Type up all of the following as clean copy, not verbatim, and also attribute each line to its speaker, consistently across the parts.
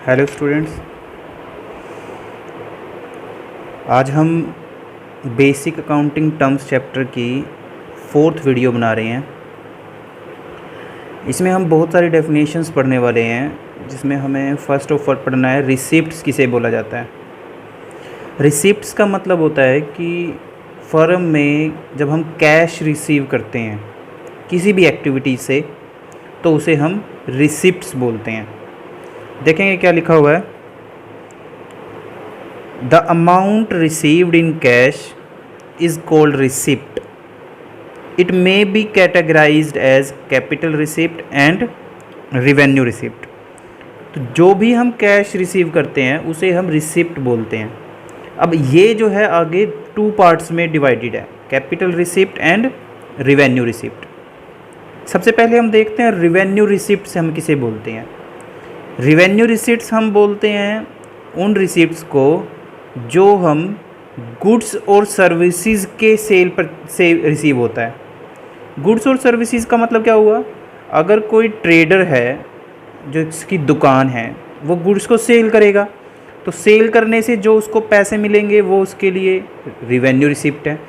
Speaker 1: Hello students, आज हम basic accounting terms chapter की 4th वीडियो बना रहे हैं। इसमें हम बहुत सारी डेफिनेशंस पढ़ने वाले हैं, जिसमें हमें फ़र्स्ट ऑफ ऑल पढ़ना है रिसिप्ट्स किसे बोला जाता है। रिसिप्ट्स का मतलब होता है कि फर्म में जब हम कैश रिसीव करते हैं किसी भी एक्टिविटी से, तो उसे हम रिसिप्ट्स बोलते हैं। देखेंगे क्या लिखा हुआ है। The amount received in cash is called receipt. It may be categorised as capital receipt and revenue receipt. तो जो भी हम कैश रिसीव करते हैं उसे हम रिसिप्ट बोलते हैं। अब ये जो है आगे 2 पार्ट्स में डिवाइडेड है, capital receipt and revenue receipt. सबसे पहले हम देखते हैं रिवेन्यू रिसिप्ट हम किसे बोलते हैं। रिवेन्यू रिसिप्ट्स हम बोलते हैं उन रिसिप्ट्स को जो हम गुड्स और सर्विसेज के सेल पर से रिसीव होता है। गुड्स और सर्विसेज का मतलब क्या हुआ, अगर कोई ट्रेडर है जो इसकी दुकान है, वो गुड्स को सेल करेगा, तो सेल करने से जो उसको पैसे मिलेंगे वो उसके लिए रिवेन्यू रिसिप्ट है।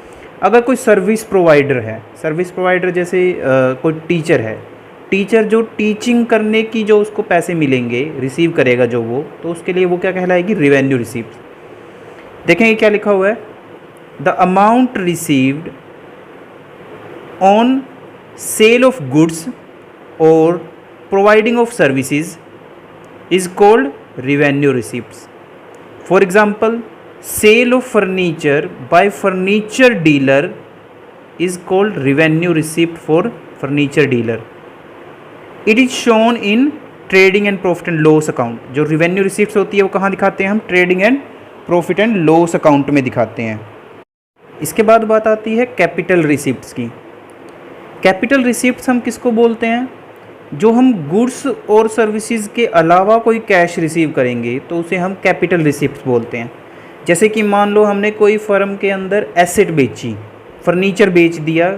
Speaker 1: अगर कोई सर्विस प्रोवाइडर है, सर्विस प्रोवाइडर जैसे कोई टीचर है, टीचर जो टीचिंग करने की जो उसको पैसे मिलेंगे, रिसीव करेगा जो वो, तो उसके लिए वो क्या कहलाएगी, रिवेन्यू रिसिप्ट। देखेंगे क्या लिखा हुआ है। The amount received on sale of goods और providing of services is called revenue receipts. For example, sale of furniture by furniture dealer is called revenue receipt for furniture dealer. It is shown in trading and profit and loss account. जो revenue receipts होती है वो कहाँ दिखाते हैं हम, trading and profit and loss account में दिखाते हैं। इसके बाद बात आती है कैपिटल रिसिप्ट्स की। कैपिटल रिसिप्ट्स हम किसको बोलते हैं, जो हम गुड्स और सर्विसेज के अलावा कोई कैश रिसीव करेंगे तो उसे हम कैपिटल रिसिप्ट्स बोलते हैं। जैसे कि मान लो हमने कोई फर्म के अंदर एसेट बेची, फर्नीचर बेच दिया,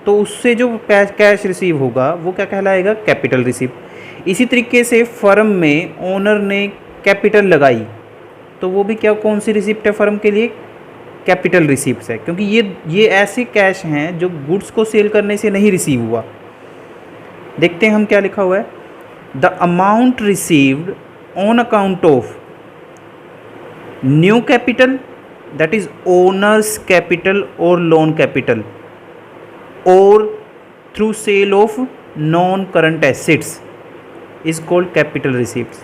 Speaker 1: तो उससे जो कैश रिसीव होगा वो क्या कहलाएगा, कैपिटल रिसिप्ट। इसी तरीके से फर्म में ओनर ने कैपिटल लगाई, तो वो भी क्या, कौन सी रिसिप्ट है फर्म के लिए, कैपिटल रिसिप्ट्स है, क्योंकि ये ऐसे कैश हैं जो गुड्स को सेल करने से नहीं रिसीव हुआ। देखते हैं हम क्या लिखा हुआ है। The amount received on account of new capital, that is owner's capital और लोन कैपिटल, और through sale of non current assets is called capital receipts.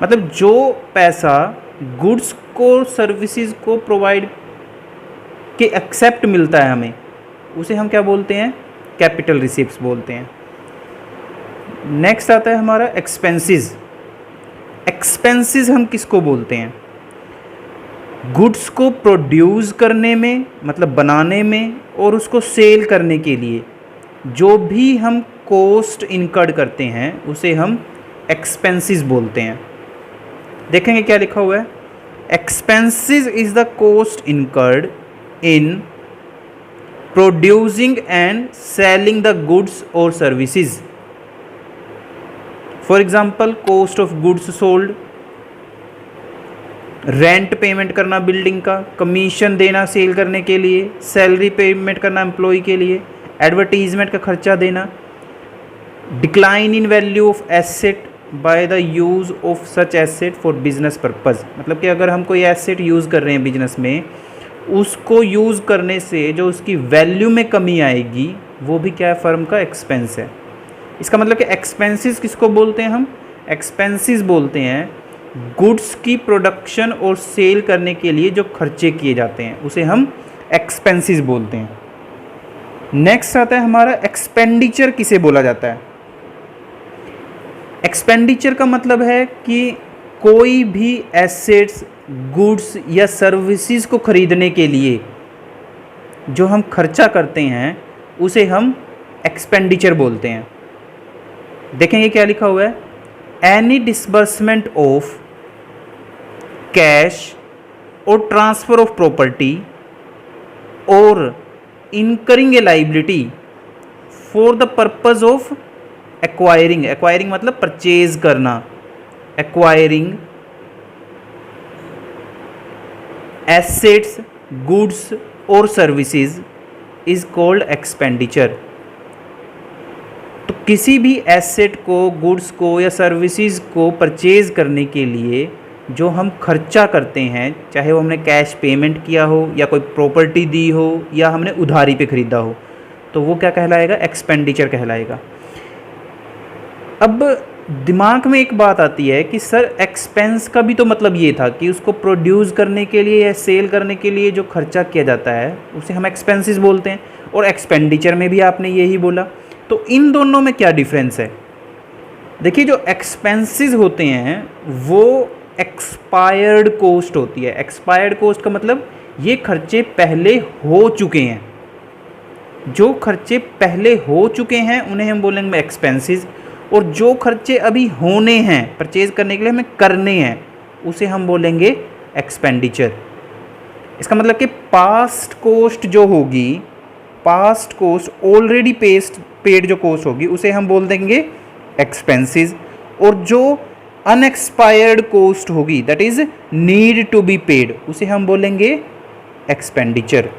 Speaker 1: मतलब जो पैसा गुड्स को सर्विसेज को प्रोवाइड के एक्सेप्ट मिलता है हमें, उसे हम क्या बोलते हैं, कैपिटल रिसिप्ट्स बोलते हैं। नेक्स्ट आता है हमारा एक्सपेंसेस। एक्सपेंसेस हम किसको बोलते हैं, गुड्स को प्रोड्यूस करने में, मतलब बनाने में, और उसको सेल करने के लिए जो भी हम कॉस्ट इनकर्ड करते हैं उसे हम एक्सपेंसेस बोलते हैं। देखेंगे क्या लिखा हुआ है। Expenses is the cost incurred in producing and selling the goods और services. For example, cost of goods sold, rent payment करना बिल्डिंग का, कमीशन देना सेल करने के लिए, सैलरी पेमेंट करना एम्प्लॉय के लिए, एडवर्टीजमेंट का खर्चा देना, decline in value of asset by the use of such asset for business purpose. मतलब कि अगर हम कोई एसेट यूज़ कर रहे हैं बिजनेस में, उसको यूज़ करने से जो उसकी वैल्यू में कमी आएगी वो भी क्या है, फर्म का एक्सपेंस है। इसका मतलब कि एक्सपेंसेस किसको बोलते हैं हम, एक्सपेंसेस बोलते हैं गुड्स की प्रोडक्शन और सेल करने के लिए जो खर्चे किए जाते हैं उसे हम एक्सपेंसेस बोलते हैं। नेक्स्ट आता है हमारा एक्सपेंडिचर किसे बोला जाता है। एक्सपेंडिचर का मतलब है कि कोई भी एसेट्स, गुड्स या सर्विसेज को खरीदने के लिए जो हम खर्चा करते हैं उसे हम एक्सपेंडिचर बोलते हैं। देखेंगे क्या लिखा हुआ है। एनी डिसबर्समेंट ऑफ कैश और ट्रांसफर ऑफ प्रॉपर्टी और incurring a liability for the purpose of acquiring, acquiring मतलब परचेज करना, एक्वायरिंग एसेट्स, गुड्स और सर्विसेज इज कॉल्ड एक्सपेंडिचर। तो किसी भी एसेट को, गुड्स को या सर्विसेज को परचेज करने के लिए जो हम खर्चा करते हैं, चाहे वो हमने कैश पेमेंट किया हो या कोई प्रॉपर्टी दी हो या हमने उधारी पे ख़रीदा हो, तो वो क्या कहलाएगा? एक्सपेंडिचर कहलाएगा। अब दिमाग में एक बात आती है कि सर एक्सपेंस का भी तो मतलब ये था कि उसको प्रोड्यूस करने के लिए या सेल करने के लिए जो खर्चा किया जाता है उसे हम एक्सपेंसेस बोलते हैं, और एक्सपेंडिचर में भी आपने यही बोला। तो इन दोनों में क्या डिफरेंस है? देखिए, जो एक्सपेंसेस होते हैं वो एक्सपायर्ड कॉस्ट होती है। एक्सपायर्ड कॉस्ट का मतलब ये खर्चे पहले हो चुके हैं। जो खर्चे पहले हो चुके हैं उन्हें हम बोलेंगे एक्सपेंसेस, और जो खर्चे अभी होने हैं, परचेज करने के लिए हमें करने हैं, उसे हम बोलेंगे एक्सपेंडिचर। इसका मतलब कि पास्ट कॉस्ट जो होगी, पास्ट कॉस्ट ऑलरेडी पेड जो कॉस्ट होगी उसे हम बोल देंगे एक्सपेंसेस, और जो अनएक्सपायर्ड कॉस्ट होगी that is need to be paid उसे हम बोलेंगे एक्सपेंडिचर।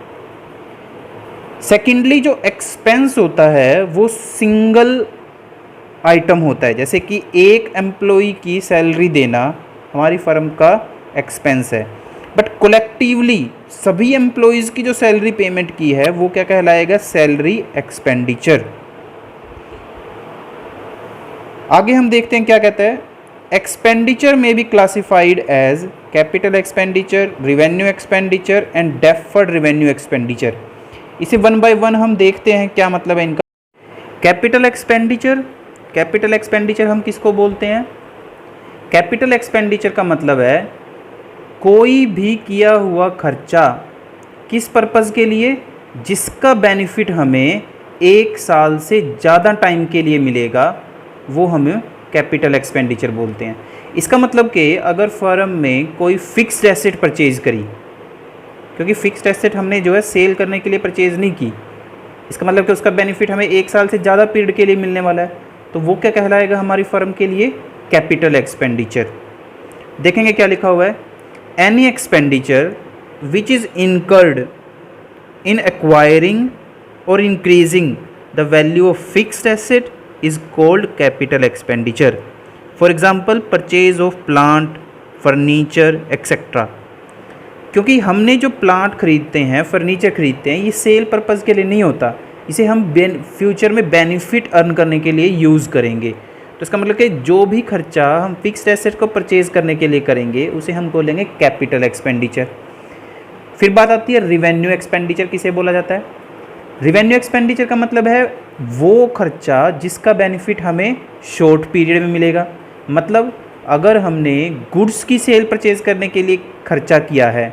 Speaker 1: सेकेंडली, जो एक्सपेंस होता है वो सिंगल आइटम होता है, जैसे कि एक एम्प्लॉई की सैलरी देना हमारी फर्म का एक्सपेंस है, बट कोलेक्टिवली सभी एम्प्लॉयज़ की जो सैलरी पेमेंट की है वो क्या कहलाएगा? Salary expenditure. आगे हम देखते हैं क्या कहता है। Expenditure may be classified as capital expenditure, revenue expenditure and deferred revenue expenditure. इसे वन बाय वन हम देखते हैं क्या मतलब है इनका। कैपिटल एक्सपेंडिचर, कैपिटल एक्सपेंडिचर हम किसको बोलते हैं? कैपिटल एक्सपेंडिचर का मतलब है कोई भी किया हुआ खर्चा किस पर्पज़ के लिए? जिसका बेनिफिट हमें एक साल से ज़्यादा टाइम के लिए मिलेगा, वो हमें कैपिटल एक्सपेंडिचर बोलते हैं। इसका मतलब कि अगर फर्म में कोई फिक्स्ड एसेट परचेज करी, क्योंकि फिक्स्ड एसेट हमने जो है सेल करने के लिए परचेज नहीं की, इसका मतलब कि उसका बेनिफिट हमें एक साल से ज़्यादा पीरियड के लिए मिलने वाला है, तो वो क्या कहलाएगा हमारी फर्म के लिए? Capital expenditure. देखेंगे क्या लिखा हुआ है। Any expenditure which is incurred in acquiring और increasing the value of fixed asset is called capital expenditure. For example, purchase of plant, furniture etcetera. क्योंकि हमने जो प्लांट खरीदते हैं, फर्नीचर खरीदते हैं, ये सेल पर्पज़ के लिए नहीं होता, इसे हम फ्यूचर में बेनिफिट अर्न करने के लिए यूज़ करेंगे। तो इसका मतलब कि जो भी खर्चा हम फिक्स्ड एसेट को परचेज करने के लिए करेंगे उसे हम बोलेंगे कैपिटल एक्सपेंडिचर। फिर बात आती है रिवेन्यू एक्सपेंडिचर किसे बोला जाता है। रिवेन्यू एक्सपेंडिचर का मतलब है वो खर्चा जिसका बेनिफिट हमें शॉर्ट पीरियड में मिलेगा। मतलब अगर हमने गुड्स की सेल परचेज करने के लिए खर्चा किया है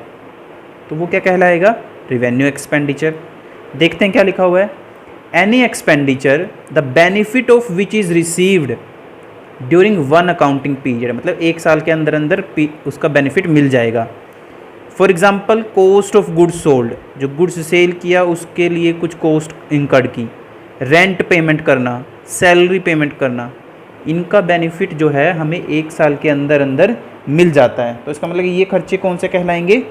Speaker 1: तो वो क्या कहलाएगा? Revenue expenditure. देखते हैं क्या लिखा हुआ है। Any expenditure the benefit of which is received during one accounting period, मतलब एक साल के अंदर अंदर उसका बेनिफिट मिल जाएगा। For example, cost of goods sold, जो गुड्स सेल किया उसके लिए कुछ कॉस्ट इनकर्ड की, रेंट पेमेंट करना, सैलरी पेमेंट करना, इनका बेनिफिट जो है हमें एक साल के अंदर अंदर मिल जाता है। तो इसका मतलब ये खर्चे कौन से कहलाएंगे?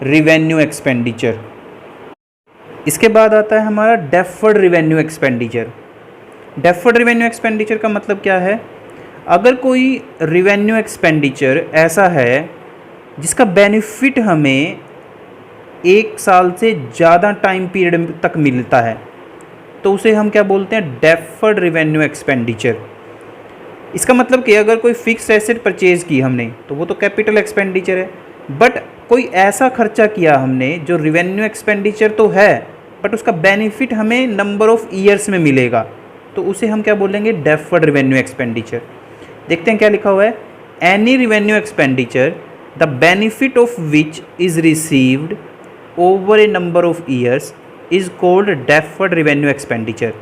Speaker 1: Revenue expenditure. इसके बाद आता है हमारा deferred revenue expenditure. Deferred revenue expenditure का मतलब क्या है? अगर कोई रिवेन्यू एक्सपेंडिचर ऐसा है जिसका बेनिफिट हमें एक साल से ज़्यादा टाइम पीरियड तक मिलता है, तो उसे हम क्या बोलते हैं? Deferred revenue expenditure. इसका मतलब कि अगर कोई फिक्स्ड एसेट परचेज की हमने तो वो तो कैपिटल एक्सपेंडिचर है, बट कोई ऐसा खर्चा किया हमने जो रिवेन्यू एक्सपेंडिचर तो है बट उसका बेनिफिट हमें नंबर ऑफ ईयर्स में मिलेगा, तो उसे हम क्या बोलेंगे? Deferred revenue expenditure. देखते हैं क्या लिखा हुआ है। Any revenue expenditure the benefit of which is received over A number of years is called deferred revenue expenditure.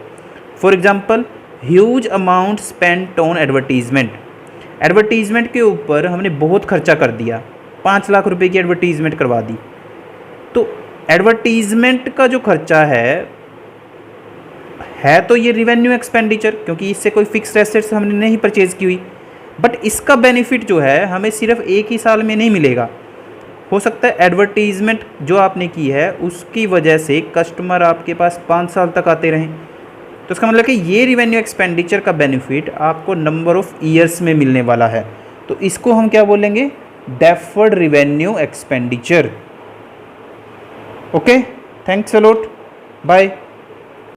Speaker 1: For example, huge amount spent on advertisement. Advertisement के ऊपर हमने बहुत खर्चा कर दिया, 5 लाख रुपए की एडवर्टीजमेंट करवा दी, तो एडवर्टीजमेंट का जो खर्चा है तो ये रिवेन्यू एक्सपेंडिचर, क्योंकि इससे कोई फिक्स्ड एसेट्स हमने नहीं परचेज की हुई, बट इसका बेनिफिट जो है हमें सिर्फ एक ही साल में नहीं मिलेगा। हो सकता है एडवर्टीजमेंट जो आपने की है उसकी वजह से कस्टमर आपके पास 5 साल तक आते रहें। तो इसका मतलब कि ये रिवेन्यू एक्सपेंडिचर का बेनिफिट आपको नंबर ऑफ ईयर्स में मिलने वाला है। तो इसको हम क्या बोलेंगे? Deferred revenue expenditure. Okay, thanks a lot, bye.